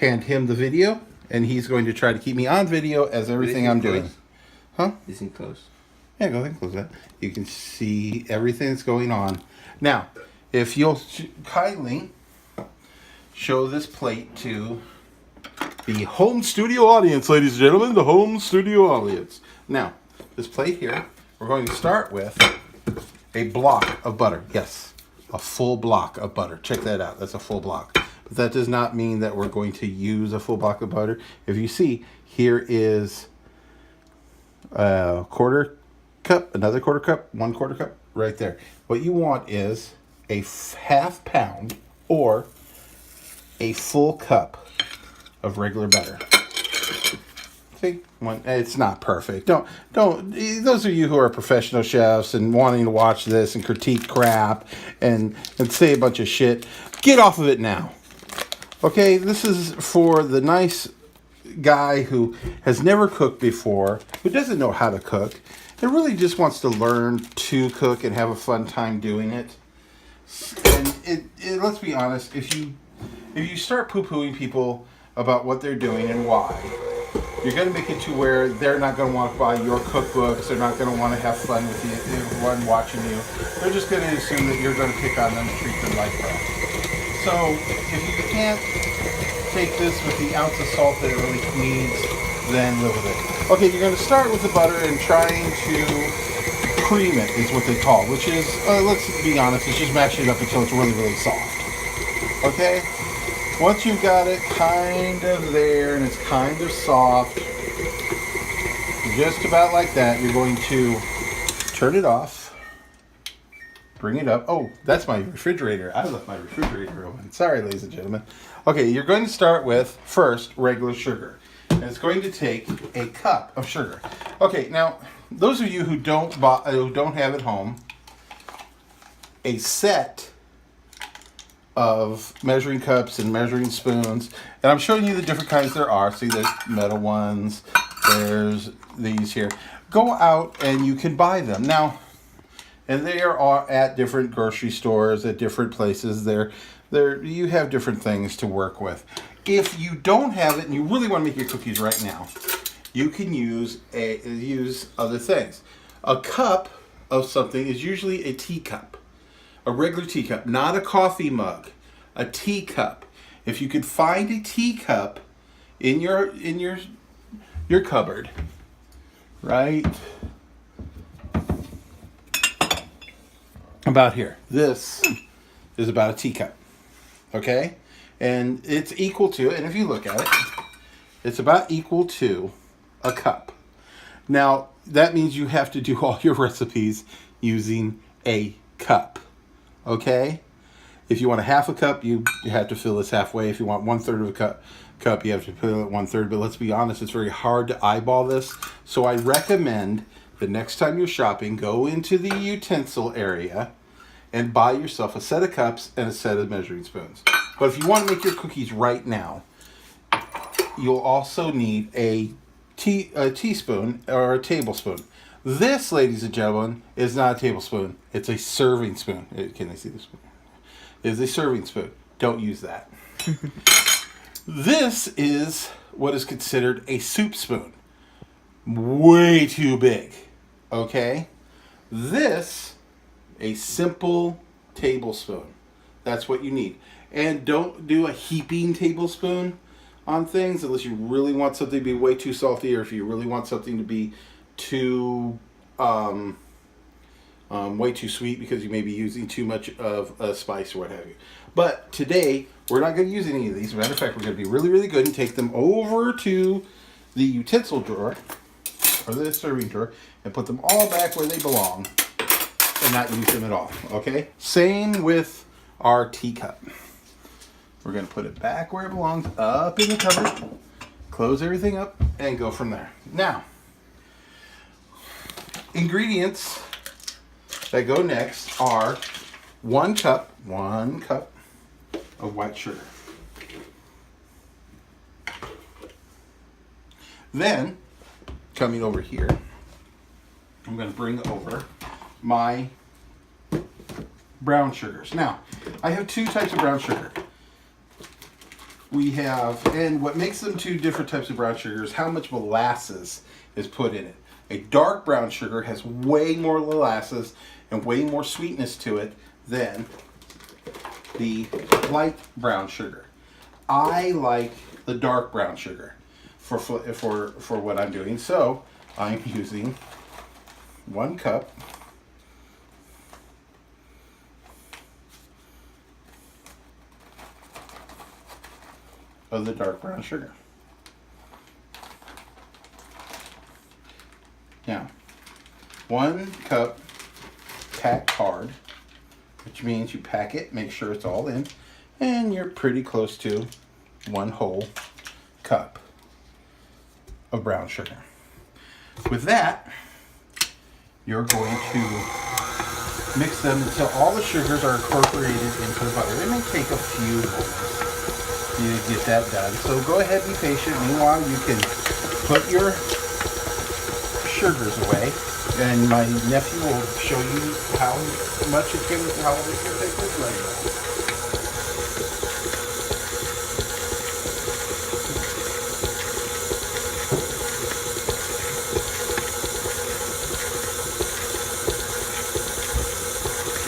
hand him the video, and he's going to try to keep me on video as everything I'm doing. Huh? Isn't close. Yeah, go ahead and close that. You can see everything that's going on. Now, if you'll kindly show this plate to the home studio audience, ladies and gentlemen, the home studio audience. Now, this plate here, we're going to start with a block of butter. Yes, a full block of butter. Check that out. That's a full block. But that does not mean that we're going to use a full block of butter. If you see, here is a quarter cup, another quarter cup, 1/4 cup, right there. What you want is a half pound or a full cup of regular butter. See, it's not perfect. Don't. Those of you who are professional chefs and wanting to watch this and critique crap and say a bunch of shit, get off of it now. Okay, this is for the nice guy who has never cooked before, who doesn't know how to cook, and really just wants to learn to cook and have a fun time doing it. And let's be honest, if you start poo-pooing people about what they're doing and why, you're going to make it to where they're not going to want to buy your cookbooks. They're not going to want to have fun with you, everyone watching you. They're just going to assume that you're going to pick on them and treat them like crap. So if you can't take this with the ounce of salt that it really needs, then live with it. Okay, you're going to start with the butter and trying to cream it is what they call, which is, let's be honest, it's just mashing it up until it's really, really soft. Okay? Once you've got it kind of there and it's kind of soft, just about like that, you're going to turn it off, bring it up. Oh, that's my refrigerator. I left my refrigerator open. Sorry, ladies and gentlemen. Okay, you're going to start with, first, regular sugar. And it's going to take a cup of sugar. Okay, now, those of you who don't have at home a set of measuring cups and measuring spoons, and I'm showing you the different kinds there are. See, there's metal ones, there's these here. Go out and you can buy them now, and they are at different grocery stores, at different places. You have different things to work with. If you don't have it and you really want to make your cookies right now, you can use other things. A cup of something is usually a teacup. A regular teacup, not a coffee mug, a teacup. If you could find a teacup in your cupboard, right about here. This is about a teacup, okay? And it's equal to, and if you look at it, it's about equal to a cup. Now, that means you have to do all your recipes using a cup. Okay? If you want a half a cup, you have to fill this halfway. If you want 1/3 of a cup, you have to fill it 1/3. But let's be honest, it's very hard to eyeball this. So I recommend the next time you're shopping, go into the utensil area and buy yourself a set of cups and a set of measuring spoons. But if you want to make your cookies right now, you'll also need a teaspoon or a tablespoon. This, ladies and gentlemen, is not a tablespoon. It's a serving spoon. Can I see this spoon? It's a serving spoon. Don't use that. This is what is considered a soup spoon. Way too big. Okay? This, a simple tablespoon. That's what you need. And don't do a heaping tablespoon on things unless you really want something to be way too salty, or if you really want something to be too way too sweet because you may be using too much of a spice or what have you. But today we're not going to use any of these. As a matter of fact, we're going to be really, really good and take them over to the utensil drawer or the serving drawer and put them all back where they belong and not use them at all. Okay? Same with our teacup. We're going to put it back where it belongs, up in the cupboard, close everything up, and go from there. Now, ingredients that go next are 1 cup of white sugar. Then, coming over here, I'm going to bring over my brown sugars. Now, I have 2 types of brown sugar. we have, and what makes them two different types of brown sugar is how much molasses is put in it. A dark brown sugar has way more molasses and way more sweetness to it than the light brown sugar. I like the dark brown sugar for what I'm doing, so I'm using 1 cup of the dark brown sugar. Now, 1 cup packed hard, which means you pack it, make sure it's all in, and you're pretty close to 1 whole cup of brown sugar. With that, you're going to mix them until all the sugars are incorporated into the butter. It may take a few moments to get that done, so go ahead and be patient. Meanwhile, you can put your sugars away, and my nephew will show you how long it's going to take this later.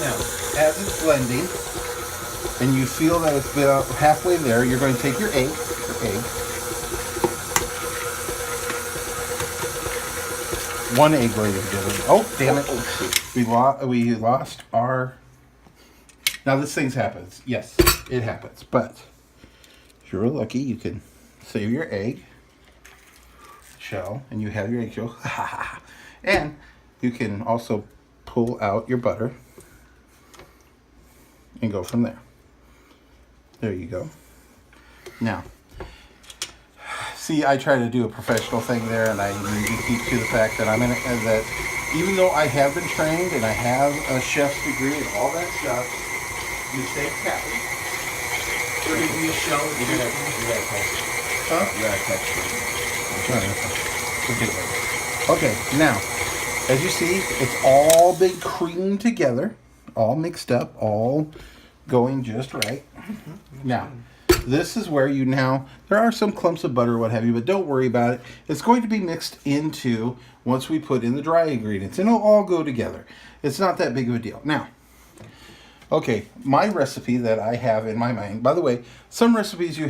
Now, as it's blending, and you feel that it's about halfway there, you're going to take your egg. One egg, ladies and gentlemen. Oh, damn it. We lost our... Now, this thing happens. Yes, it happens. But if you're lucky, you can save your egg shell, and you have your egg shell. And you can also pull out your butter and go from there. There you go. Now, see, I try to do a professional thing there, and I need to keep to the fact that that even though I have been trained and I have a chef's degree and all that stuff, mistakes happen. We're going to use shell. You gotta touch. Huh? You gotta touch. Okay, now, as you see, it's all been creamed together, all mixed up, all going just right. Now, this is where there are some clumps of butter or what have you, but don't worry about it. It's going to be mixed into once we put in the dry ingredients, and it'll all go together. It's not that big of a deal. Now, okay, my recipe that I have in my mind, by the way, some recipes you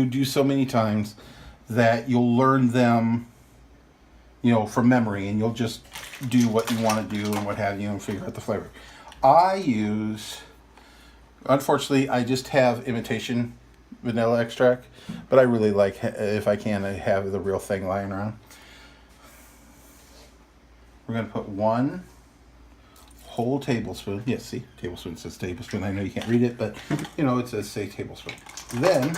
do so many times that you'll learn them, from memory, and you'll just do what you want to do and what have you and figure out the flavor. Unfortunately, I just have imitation vanilla extract, but I really like, if I can, I have the real thing lying around. We're going to put 1 whole tablespoon. Yes, see, tablespoon says tablespoon. I know you can't read it, but, it says say tablespoon. Then,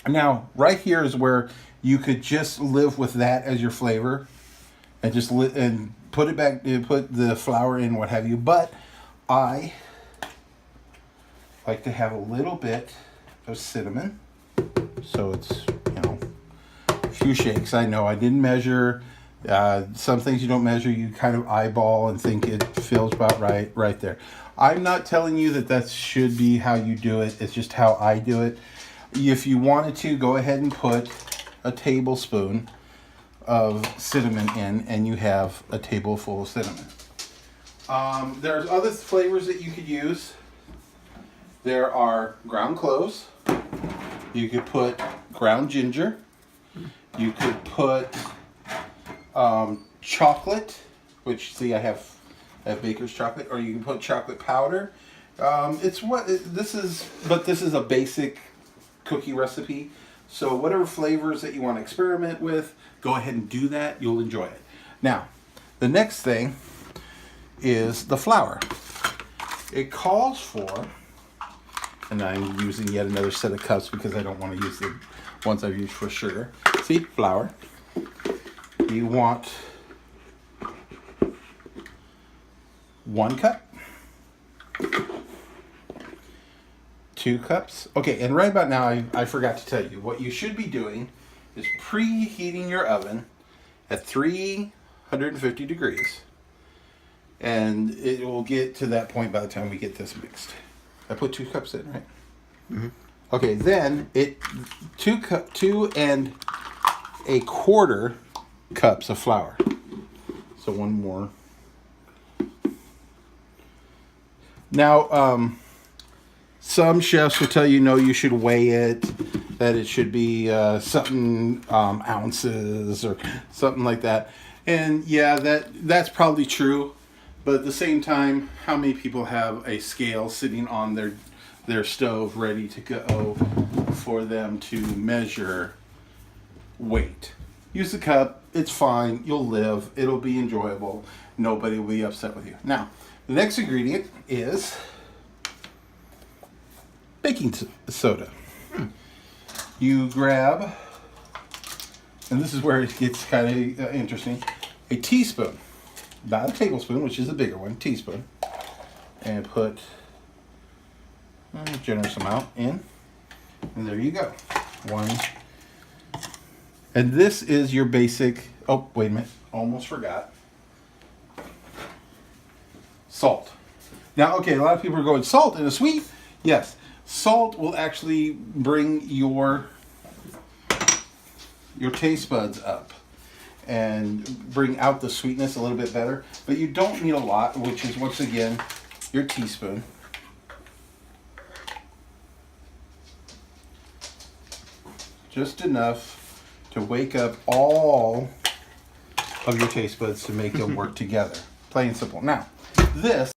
now, right here is where you could just live with that as your flavor and just and put it back, put the flour in, what have you, but I like to have a little bit of cinnamon, so it's a few shakes. I know I didn't measure. Some things you don't measure, you kind of eyeball and think it feels about right there. I'm not telling you that should be how you do it. It's just how I do it. If you wanted to, go ahead and put a tablespoon of cinnamon in, and you have a tableful of cinnamon. There's other flavors that you could use. There are ground cloves. You could put ground ginger. You could put chocolate, which, see, I have baker's chocolate, or you can put chocolate powder. This is a basic cookie recipe. So whatever flavors that you want to experiment with, go ahead and do that. You'll enjoy it. Now, the next thing is the flour. It calls for, and I'm using yet another set of cups because I don't want to use the ones I've used for sugar. See, flour. You want 1 cup, 2 cups. Okay, and right about now, I forgot to tell you, what you should be doing is preheating your oven at 350 degrees. And it will get to that point by the time we get this mixed. I put 2 cups in, right? Mm-hmm. Okay, then 2 and 1/4 cups of flour. So one more. Now, some chefs will tell you no, you should weigh it, that it should be something ounces or something like that. And yeah, that's probably true. But at the same time, how many people have a scale sitting on their stove ready to go for them to measure weight? Use the cup. It's fine. You'll live. It'll be enjoyable. Nobody will be upset with you. Now, the next ingredient is baking soda. You grab, and this is where it gets kind of interesting, a teaspoon, not a tablespoon, which is the bigger one, teaspoon, and put a generous amount in, and there you go. One. And this is your basic, oh, wait a minute, almost forgot. Salt. Now, okay, a lot of people are going, salt in a sweet? Yes. Salt will actually bring your taste buds up and bring out the sweetness a little bit better. But you don't need a lot, which is, once again, your teaspoon. Just enough to wake up all of your taste buds to make them work together. Plain and simple. Now, this